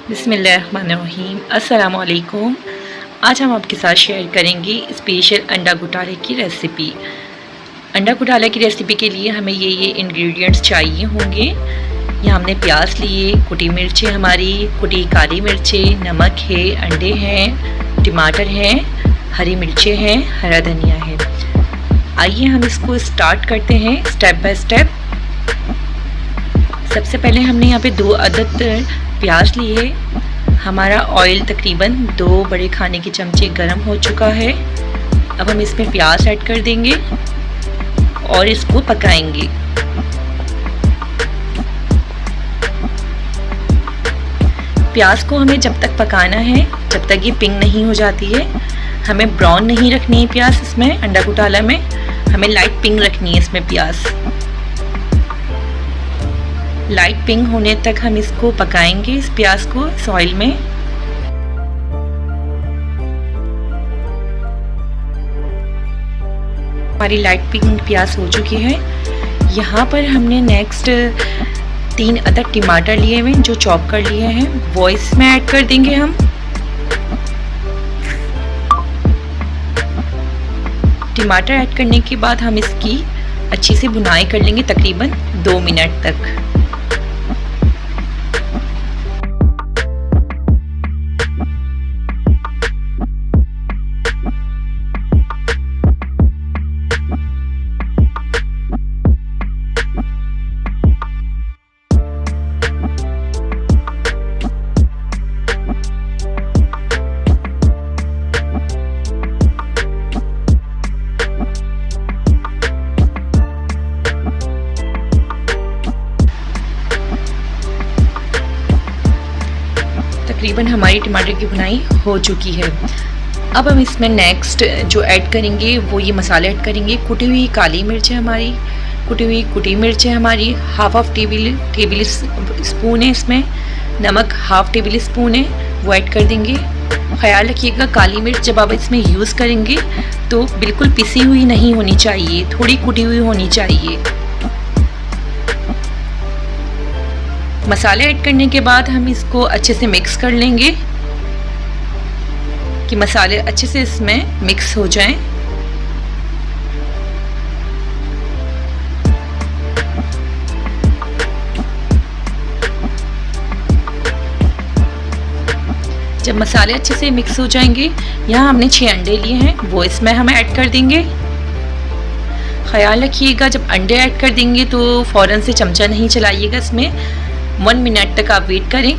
बिस्मिल्लाहिर्रहमानिर्रहीम। अस्सलामु अलैकुम। आज हम आपके साथ शेयर करेंगे स्पेशल अंडा घोटाले की रेसिपी। अंडा घोटाले की रेसिपी के लिए हमें ये इंग्रेडिएंट्स चाहिए होंगे। यहाँ हमने प्याज लिए, कुटी मिर्चें हमारी, कुटी काली मिर्चें, नमक है, अंडे हैं, टमाटर हैं, हरी मिर्चें हैं, हरा धनिया है। आइए हम इसको स्टार्ट करते हैं स्टेप बाय स्टेप। सबसे पहले हमने यहाँ पे 2 अदद प्याज लिए। हमारा ऑयल तकरीबन 2 बड़े खाने के चमचे गर्म हो चुका है। अब हम इसमें प्याज ऐड कर देंगे और इसको पकाएंगे। प्याज को हमें जब तक पकाना है जब तक ये पिंक नहीं हो जाती है। हमें ब्राउन नहीं रखनी है प्याज इसमें, अंडा घोटाला में हमें लाइट पिंक रखनी है इसमें प्याज। लाइट पिंक होने तक हम इसको पकाएंगे, इस प्याज को इस ऑयल में। हमारी लाइट पिंक प्याज हो चुकी है। यहाँ पर हमने नेक्स्ट 3 अदद टमाटर लिए हुए जो चॉप कर लिए हैं, वो इसमें ऐड कर देंगे हम। टमाटर ऐड करने के बाद हम इसकी अच्छी से भुनाई कर लेंगे तकरीबन 2 मिनट तक। तकरीबन हमारी टमाटर की भुनाई हो चुकी है। अब हम इसमें नेक्स्ट जो ऐड करेंगे वो ये मसाले ऐड करेंगे। कुटी हुई काली मिर्च है हमारी, कुटी मिर्च है हमारी, हाफ टेबल स्पून है इसमें। नमक हाफ टेबल स्पून है, वो ऐड कर देंगे। ख्याल रखिएगा काली मिर्च जब आप इसमें यूज़ करेंगे तो बिल्कुल पिसी हुई नहीं होनी चाहिए, थोड़ी कुटी हुई होनी चाहिए। मसाले ऐड करने के बाद हम इसको अच्छे से मिक्स कर लेंगे कि मसाले अच्छे से इसमें मिक्स हो जाएं। जब मसाले अच्छे से मिक्स हो जाएंगे, यहाँ हमने 6 अंडे लिए हैं, वो इसमें हम ऐड कर देंगे। ख्याल रखिएगा जब अंडे ऐड कर देंगे तो फ़ौरन से चमचा नहीं चलाइएगा इसमें, 1 मिनट तक आप वेट करें।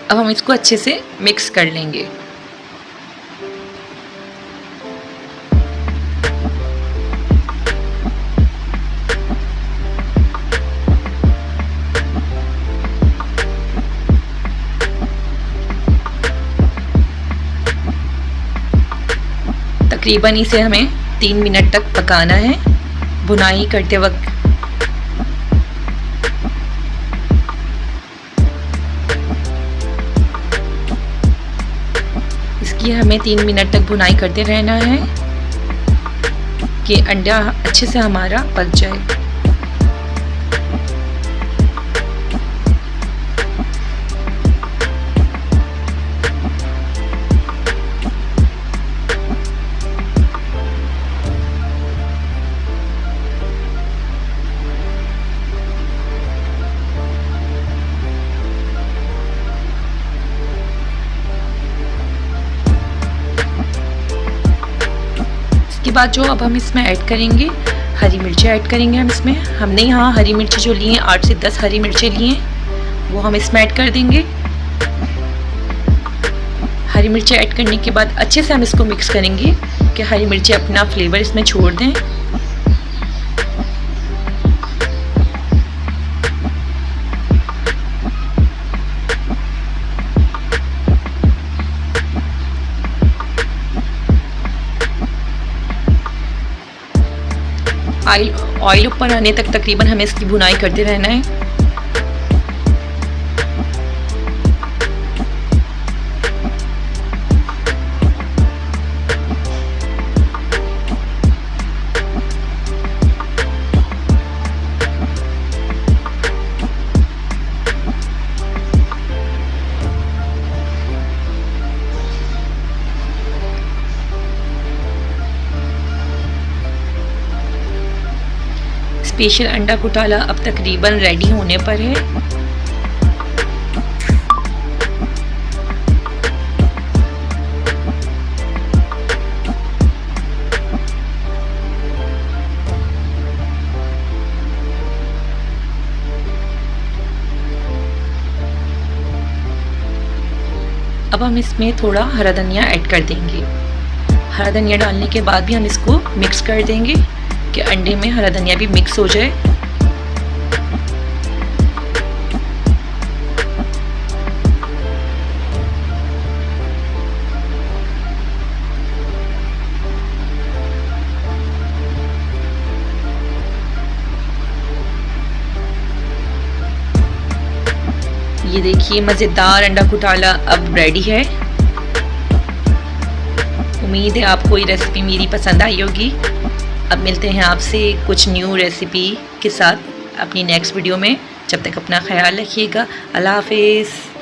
अब हम इसको अच्छे से मिक्स कर लेंगे। तकरीबन इसे हमें 3 मिनट तक पकाना है भुनाई करते वक्त। इसकी हमें 3 मिनट तक भुनाई करते रहना है कि अंडा अच्छे से हमारा पक जाए। इसके बाद जो अब हम इसमें ऐड करेंगे, हरी मिर्चें ऐड करेंगे हम इसमें। हमने यहाँ हरी मिर्ची जो ली हैं 8 से 10 हरी मिर्चें ली हैं, वो हम इसमें ऐड कर देंगे। हरी मिर्चें ऐड करने के बाद अच्छे से हम इसको मिक्स करेंगे कि हरी मिर्चें अपना फ्लेवर इसमें छोड़ दें। ऑयल ऊपर आने तक तकरीबन हमें इसकी भुनाई करते रहना है। स्पेशल अंडा घोटाला अब तकरीबन रेडी होने पर है। अब हम इसमें थोड़ा हरा धनिया ऐड कर देंगे। हरा धनिया डालने के बाद भी हम इसको मिक्स कर देंगे कि अंडे में हरा धनिया भी मिक्स हो जाए। ये देखिए मज़ेदार अंडा घोटाला अब रेडी है। उम्मीद है आपको ये रेसिपी मेरी पसंद आई होगी। अब मिलते हैं आपसे कुछ न्यू रेसिपी के साथ अपनी नेक्स्ट वीडियो में। जब तक अपना ख्याल रखिएगा। अल्लाह हाफिज़।